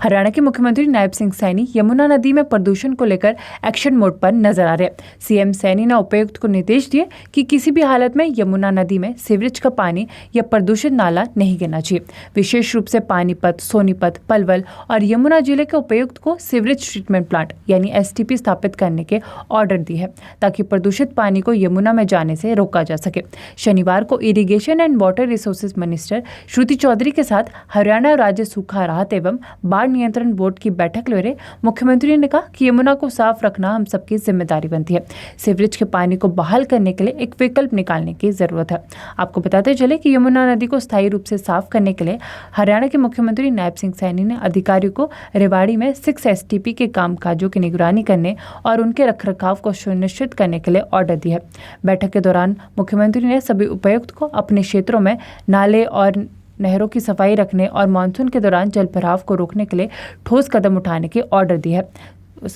हरियाणा के मुख्यमंत्री नायब सिंह सैनी यमुना नदी में प्रदूषण को लेकर एक्शन मोड पर नजर आ रहे हैं। सीएम सैनी ने उपायुक्त को निर्देश दिए कि किसी भी हालत में यमुना नदी में सीवरेज का पानी या प्रदूषित नाला नहीं गिरना चाहिए। विशेष रूप से पानीपत, सोनीपत, पलवल और यमुना जिले के उपायुक्त को सीवरेज ट्रीटमेंट प्लांट यानी एसटीपी स्थापित करने के ऑर्डर दिए हैं ताकि प्रदूषित पानी को यमुना में जाने से रोका जा सके। शनिवार को irrigation and water resources minister Shruti Chaudhary के साथ हरियाणा राज्य सूखा राहत एवं बाढ़ नियंत्रण बोर्ड की बैठक ले रहे मुख्यमंत्री ने कहा कि यमुना को साफ रखना हम सबकी जिम्मेदारी बनती है। सीवरेज के पानी को बहाल करने के लिए एक विकल्प निकालने की जरूरत है। आपको बताते चले कि यमुना नदी को स्थायी रूप से साफ करने के लिए हरियाणा के मुख्यमंत्री नायब सिंह सैनी ने अधिकारियों को रेवाड़ी में 6 एसटीपी के कामकाजों की निगरानी करने और उनके रखरखाव को सुनिश्चित करने के लिए ऑर्डर दिया। बैठक के दौरान मुख्यमंत्री ने सभी उपायुक्त को अपने क्षेत्रों में नाले और नहरों की सफाई रखने और मानसून के दौरान जल भराव को रोकने के लिए ठोस कदम उठाने के ऑर्डर दिए हैं।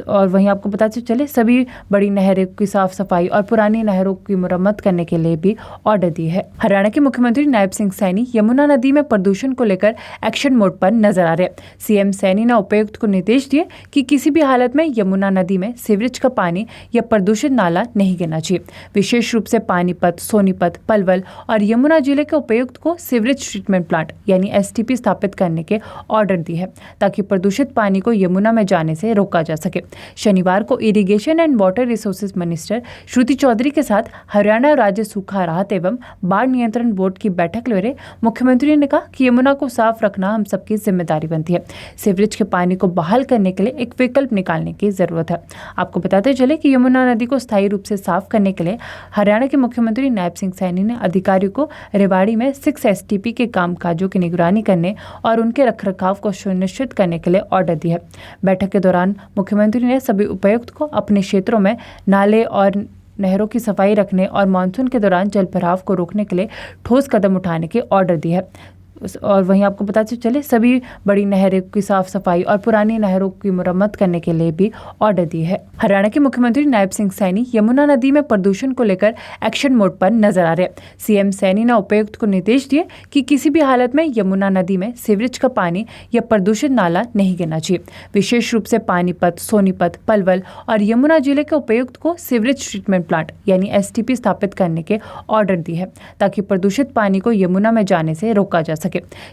और वहीं आपको बताते चले सभी बड़ी नहरों की साफ सफाई और पुरानी नहरों की मुरम्मत करने के लिए भी ऑर्डर दिए है। हरियाणा के मुख्यमंत्री नायब सिंह सैनी यमुना नदी में प्रदूषण को लेकर एक्शन मोड पर नजर आ रहे हैं। सीएम सैनी ने उपायुक्त को निर्देश दिए कि किसी भी हालत में यमुना नदी में सीवरेज का पानी या प्रदूषित नाला नहीं गिरना चाहिए। विशेष रूप से पानीपत, सोनीपत, पलवल और यमुना जिले के उपायुक्त को सीवरेज ट्रीटमेंट प्लांट यानी एसटीपी स्थापित करने के ऑर्डर दिए हैं ताकि प्रदूषित पानी को यमुना में जाने से रोका जा सके। शनिवार को irrigation and water resources minister Shruti Chaudhary के साथ हरियाणा राज्य सूखा राहत एवं बाढ़ नियंत्रण बोर्ड की बैठक ले रहे मुख्यमंत्री ने कहा कि यमुना को साफ रखना हम सबकी जिम्मेदारी बनती है। सीवरेज के पानी को बहाल करने के लिए एक विकल्प निकालने की जरूरत है। आपको बताते चले कि यमुना नदी को स्थायी रूप से साफ करने के लिए हरियाणा के मुख्यमंत्री नायब सिंह सैनी ने अधिकारियों को रेवाड़ी में 6 एसटीपी के कामकाजों की निगरानी करने और उनके रखरखाव को सुनिश्चित करने के लिए ऑर्डर दिया। बैठक के दौरान मुख्यमंत्री ने सभी उपायुक्त को अपने क्षेत्रों में नाले और नहरों की सफाई रखने और मानसून के दौरान जल भराव को रोकने के लिए ठोस कदम उठाने के ऑर्डर दिए हैं। और वहीं आपको बताते चले सभी बड़ी नहरों की साफ सफाई और पुरानी नहरों की मुरम्मत करने के लिए भी ऑर्डर दिए है। हरियाणा के मुख्यमंत्री नायब सिंह सैनी यमुना नदी में प्रदूषण को लेकर एक्शन मोड पर नजर आ रहे हैं। सीएम सैनी ने उपायुक्त को निर्देश दिए कि किसी भी हालत में यमुना नदी में सीवरेज का पानी या प्रदूषित नाला नहीं गिरना चाहिए। विशेष रूप से पानीपत, सोनीपत, पलवल और यमुना जिले के उपायुक्त को सीवरेज ट्रीटमेंट प्लांट यानी एसटीपी स्थापित करने के ऑर्डर दिए हैं ताकि प्रदूषित पानी को यमुना में जाने से रोका जा सके।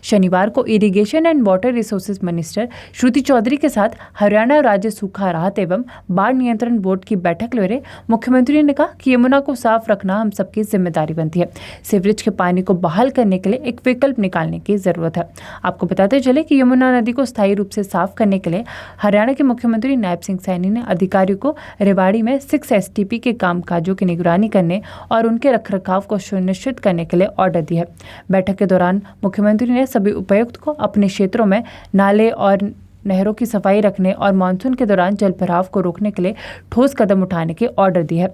शनिवार को irrigation and water resources minister Shruti Chaudhary के साथ हरियाणा राज्य सूखा राहत एवं बाढ़ नियंत्रण बोर्ड की बैठक ले रहे मुख्यमंत्री ने कहा कि यमुना को साफ रखना हम सबकी जिम्मेदारी बनती है। सीवरेज के पानी को बहाल करने के लिए एक विकल्प निकालने की जरूरत है। आपको बताते चले कि यमुना नदी को स्थायी रूप से साफ करने के लिए हरियाणा के मुख्यमंत्री नायब सिंह सैनी ने अधिकारियों को रेवाड़ी में 6 एसटीपी के कामकाजों की निगरानी करने और उनके रखरखाव को सुनिश्चित करने के लिए ऑर्डर दिया। बैठक के दौरान मुख्यमंत्री ने सभी उपायुक्त को अपने क्षेत्रों में नाले और नहरों की सफाई रखने और मानसून के दौरान जल भराव को रोकने के लिए ठोस कदम उठाने के ऑर्डर दिए हैं।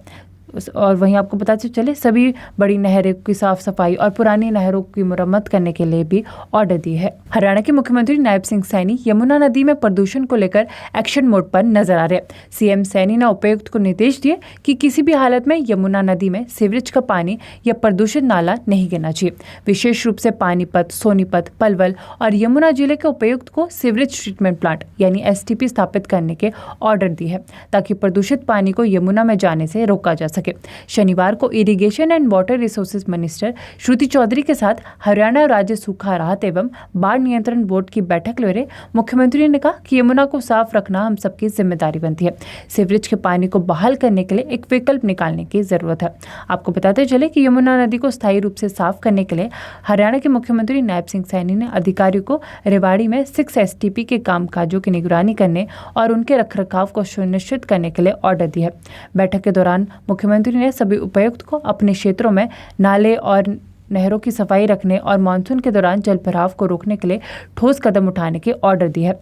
और वहीं आपको बताते चले सभी बड़ी नहरों की साफ सफाई और पुरानी नहरों की मुरम्मत करने के लिए भी ऑर्डर दिए है। हरियाणा के मुख्यमंत्री नायब सिंह सैनी यमुना नदी में प्रदूषण को लेकर एक्शन मोड पर नजर आ रहे हैं। सीएम सैनी ने उपायुक्त को निर्देश दिए कि किसी भी हालत में यमुना नदी में सीवरेज का पानी या प्रदूषित नाला नहीं गिरना चाहिए। विशेष रूप से पानीपत, सोनीपत, पलवल और यमुना जिले के उपायुक्त को सीवरेज ट्रीटमेंट प्लांट यानी एसटीपी स्थापित करने के ऑर्डर दिए हैं ताकि प्रदूषित पानी को यमुना में जाने से रोका जा सके। शनिवार को irrigation and water resources minister Shruti Chaudhary के साथ हरियाणा राज्य सूखा राहत एवं बाढ़ नियंत्रण बोर्ड की बैठक ले रहे मुख्यमंत्री ने कहा कि यमुना को साफ रखना हम सबकी जिम्मेदारी बनती है। सीवरेज के पानी को बहाल करने के लिए एक विकल्प निकालने की जरूरत है। आपको बताते चले कि यमुना नदी को स्थायी रूप से साफ करने के लिए हरियाणा के मुख्यमंत्री नायब सिंह सैनी ने अधिकारियों को रेवाड़ी में 6 एसटीपी के कामकाजों की निगरानी करने और उनके रखरखाव को सुनिश्चित करने के लिए ऑर्डर दिया। बैठक के दौरान मुख्यमंत्री ने सभी उपायुक्त को अपने क्षेत्रों में नाले और नहरों की सफाई रखने और मानसून के दौरान जल भराव को रोकने के लिए ठोस कदम उठाने के ऑर्डर दिए हैं।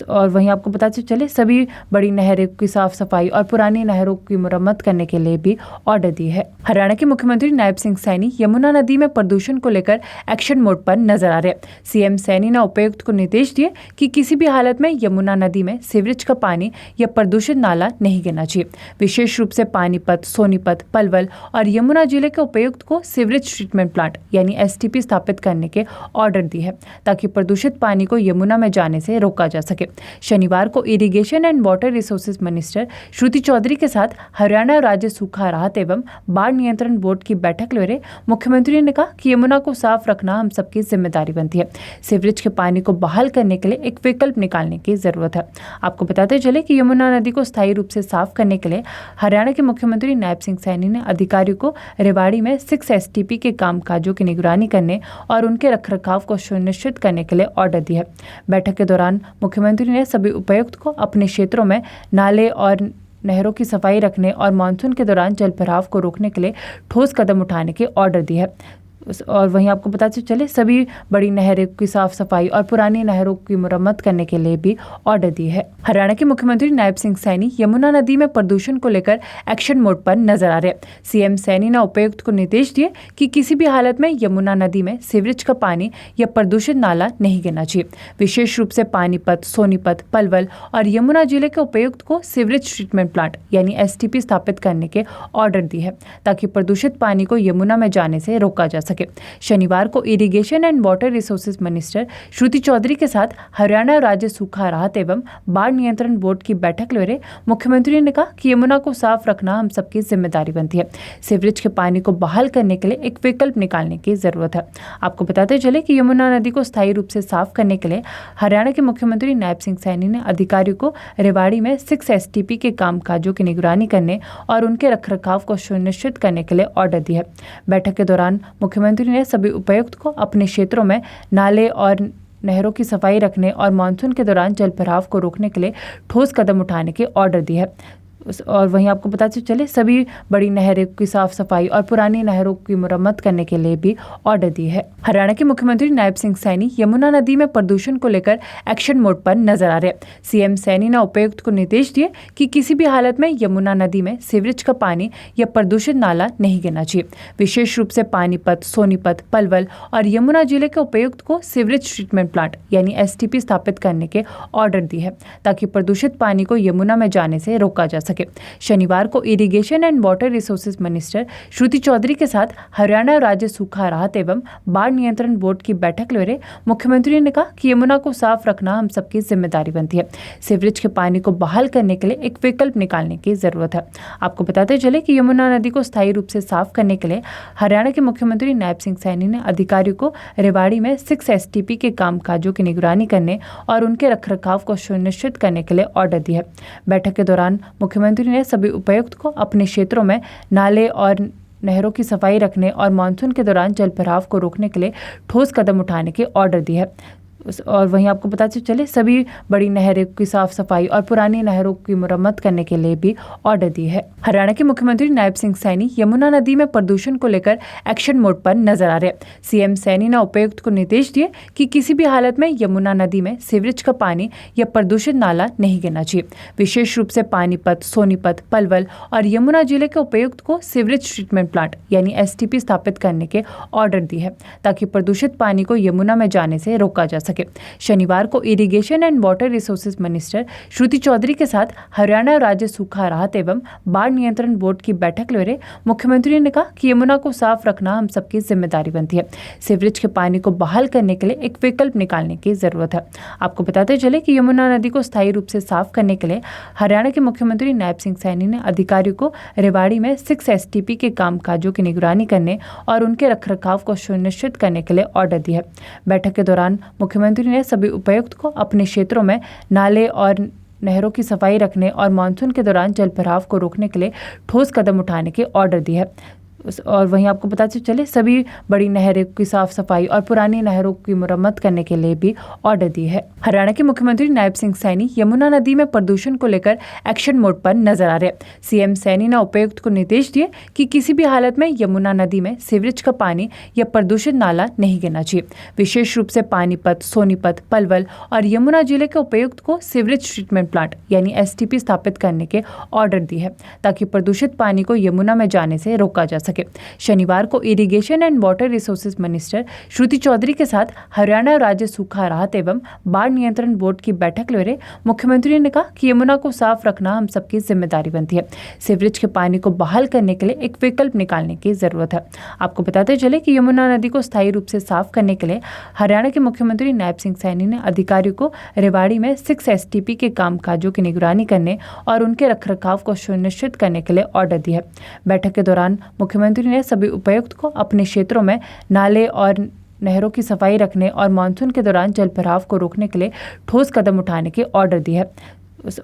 और वहीं आपको बताते चले सभी बड़ी नहरों की साफ सफाई और पुरानी नहरों की मुरम्मत करने के लिए भी ऑर्डर दिए है। हरियाणा के मुख्यमंत्री नायब सिंह सैनी यमुना नदी में प्रदूषण को लेकर एक्शन मोड पर नजर आ रहे हैं। सीएम सैनी ने उपायुक्त को निर्देश दिए कि किसी भी हालत में यमुना नदी में सीवरेज का पानी या प्रदूषित नाला नहीं गिरना चाहिए। विशेष रूप से पानीपत, सोनीपत, पलवल और यमुना जिले के उपायुक्त को सीवरेज ट्रीटमेंट प्लांट यानी एसटीपी स्थापित करने के ऑर्डर दिए हैं ताकि प्रदूषित पानी को यमुना में जाने से रोका जा सके। सके। शनिवार को irrigation and water resources minister Shruti Chaudhary के साथ हरियाणा राज्य सूखा राहत एवं बाढ़ नियंत्रण बोर्ड की बैठक ले रहे मुख्यमंत्री ने कहा कि यमुना को साफ रखना हम सबकी जिम्मेदारी बनती है। सीवरेज के पानी को बहाल करने के लिए एक विकल्प निकालने की जरूरत है। आपको बताते चले कि यमुना नदी को स्थायी रूप से साफ करने के लिए हरियाणा के मुख्यमंत्री नायब सिंह सैनी ने अधिकारियों को रेवाड़ी में 6 STP के कामकाजों की निगरानी करने और उनके रखरखाव को सुनिश्चित करने के लिए ऑर्डर दिया है। बैठक के दौरान मुख्यमंत्री ने सभी उपायुक्त को अपने क्षेत्रों में नाले और नहरों की सफाई रखने और मानसून के दौरान जल भराव को रोकने के लिए ठोस कदम उठाने के ऑर्डर दिए है। और वहीं आपको बताते चले सभी बड़ी नहरों की साफ सफाई और पुरानी नहरों की मुरम्मत करने के लिए भी ऑर्डर दी है। हरियाणा के मुख्यमंत्री नायब सिंह सैनी यमुना नदी में प्रदूषण को लेकर एक्शन मोड पर नजर आ रहे। सीएम सैनी ने उपायुक्त को निर्देश दिए कि किसी भी हालत में यमुना नदी में सीवरेज का पानी या प्रदूषित नाला नहीं गिरना चाहिए। विशेष रूप से पानीपत, सोनीपत, पलवल और यमुना जिले के उपायुक्त को सीवरेज ट्रीटमेंट प्लांट यानी STP स्थापित करने के ऑर्डर दिए है ताकि प्रदूषित पानी को यमुना में जाने से रोका जा सके। शनिवार को irrigation and water resources minister Shruti Chaudhary के साथ हरियाणा राज्य सूखा राहत एवं बाढ़ नियंत्रण बोर्ड की बैठक ले रहे मुख्यमंत्री ने कहा कि यमुना को साफ रखना हम सबकी जिम्मेदारी बनती है। सीवरेज के पानी को बहाल करने के लिए एक विकल्प निकालने की जरूरत है। आपको बताते चले कि यमुना नदी को स्थायी रूप से साफ करने के लिए हरियाणा के मुख्यमंत्री नायब सिंह सैनी ने अधिकारियों को रेवाड़ी में 6 STP के कामकाजों की निगरानी करने और उनके रखरखाव को सुनिश्चित करने के लिए ऑर्डर दिया है। बैठक के दौरान मुख्यमंत्री ने सभी उपायुक्त को अपने क्षेत्रों में नाले और नहरों की सफाई रखने और मानसून के दौरान जल भराव को रोकने के लिए ठोस कदम उठाने के ऑर्डर दिए है। और वहीं आपको बताते चले सभी बड़ी नहरों की साफ सफाई और पुरानी नहरों की मुरम्मत करने के लिए भी ऑर्डर दी है। हरियाणा के मुख्यमंत्री नायब सिंह सैनी यमुना नदी में प्रदूषण को लेकर एक्शन मोड पर नजर आ रहे। सीएम सैनी ने उपायुक्त को निर्देश दिए कि किसी भी हालत में यमुना नदी में सीवरेज का पानी या प्रदूषित नाला नहीं गिरना चाहिए। विशेष रूप से पानीपत, सोनीपत, पलवल और यमुना जिले के उपायुक्त को सीवरेज ट्रीटमेंट प्लांट यानी STP स्थापित करने के ऑर्डर दिए है ताकि प्रदूषित पानी को यमुना में जाने से रोका जा सके। शनिवार को irrigation and water resources minister Shruti Chaudhary के साथ हरियाणा राज्य सूखा राहत एवं बाढ़ नियंत्रण बोर्ड की बैठक ले रहे मुख्यमंत्री ने कहा कि यमुना को साफ रखना हम सबकी जिम्मेदारी बनती है। सीवरेज के पानी को बहाल करने के लिए एक विकल्प निकालने की जरूरत है। आपको बताते चले कि यमुना नदी को स्थायी रूप से साफ करने के लिए हरियाणा के मुख्यमंत्री नायब सिंह सैनी ने अधिकारियों को रेवाड़ी में 6 STP के कामकाजों की निगरानी करने और उनके रखरखाव को सुनिश्चित करने के लिए ऑर्डर दिया है। बैठक के दौरान मुख्यमंत्री ने सभी उपायुक्त को अपने क्षेत्रों में नाले और नहरों की सफाई रखने और मानसून के दौरान जल भराव को रोकने के लिए ठोस कदम उठाने के ऑर्डर दिए है। और वहीं आपको बताते चले सभी बड़ी नहरों की साफ सफाई और पुरानी नहरों की मुरम्मत करने के लिए भी ऑर्डर दी है। हरियाणा के मुख्यमंत्री नायब सिंह सैनी यमुना नदी में प्रदूषण को लेकर एक्शन मोड पर नजर आ रहे। सीएम सैनी ने उपायुक्त को निर्देश दिए कि किसी भी हालत में यमुना नदी में सीवरेज का पानी या प्रदूषित नाला नहीं गिरना चाहिए। विशेष रूप से पानीपत, सोनीपत, पलवल और यमुना जिले के उपायुक्त को सीवरेज ट्रीटमेंट प्लांट यानी STP स्थापित करने के ऑर्डर दिए है ताकि प्रदूषित पानी को यमुना में जाने से रोका जा सके। शनिवार को irrigation and water resources minister Shruti Chaudhary के साथ हरियाणा राज्य सूखा राहत एवं बाढ़ नियंत्रण बोर्ड की बैठक ले रहे मुख्यमंत्री ने कहा कि यमुना को साफ रखना हम सबकी जिम्मेदारी बनती है। सीवरेज के पानी को बहाल करने के लिए एक विकल्प निकालने की जरूरत है। आपको बताते चले कि यमुना नदी को स्थायी रूप से साफ करने के लिए हरियाणा के मुख्यमंत्री नायब सिंह सैनी ने अधिकारियों को रेवाड़ी में 6 STP के कामकाजों की निगरानी करने और उनके रखरखाव को सुनिश्चित करने के लिए ऑर्डर दिया है। बैठक के दौरान मुख्यमंत्री ने सभी उपायुक्त को अपने क्षेत्रों में नाले और नहरों की सफाई रखने और मानसून के दौरान जल भराव को रोकने के लिए ठोस कदम उठाने के ऑर्डर दिए है। और वहीं आपको बताते चले सभी बड़ी नहरों की साफ सफाई और पुरानी नहरों की मुरम्मत करने के लिए भी ऑर्डर दी है। हरियाणा के मुख्यमंत्री नायब सिंह सैनी यमुना नदी में प्रदूषण को लेकर एक्शन मोड पर नजर आ रहे। सीएम सैनी ने उपायुक्त को निर्देश दिए कि किसी भी हालत में यमुना नदी में सीवरेज का पानी या प्रदूषित नाला नहीं गिरना चाहिए। विशेष रूप से पानीपत, सोनीपत, पलवल और यमुना जिले के उपायुक्त को सीवरेज ट्रीटमेंट प्लांट यानी STP स्थापित करने के ऑर्डर दिए है ताकि प्रदूषित पानी को यमुना में जाने से रोका जा सके। सके। शनिवार को irrigation and water resources minister Shruti Chaudhary के साथ हरियाणा राज्य सूखा राहत एवं बाढ़ नियंत्रण बोर्ड की बैठक ले मुख्यमंत्री ने कहा कि यमुना को साफ रखना हम सबकी जिम्मेदारी बनती है। सीवरेज के पानी को बहाल करने के लिए एक विकल्प निकालने की जरूरत है। आपको बताते चले कि यमुना नदी को स्थायी रूप से साफ करने के लिए हरियाणा के मुख्यमंत्री नायब सिंह सैनी ने अधिकारियों को रेवाड़ी में 6 STP के कामकाजों की निगरानी करने और उनके रखरखाव को सुनिश्चित करने के लिए ऑर्डर दिया है। बैठक के दौरान मुख्यमंत्री ने सभी उपायुक्त को अपने क्षेत्रों में नाले और नहरों की सफाई रखने और मानसून के दौरान जल भराव को रोकने के लिए ठोस कदम उठाने के ऑर्डर दिए है।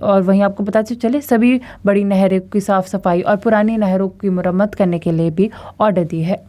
और वहीं आपको बताते चले सभी बड़ी नहरों की साफ सफाई और पुरानी नहरों की मुरम्मत करने के लिए भी ऑर्डर दिए है।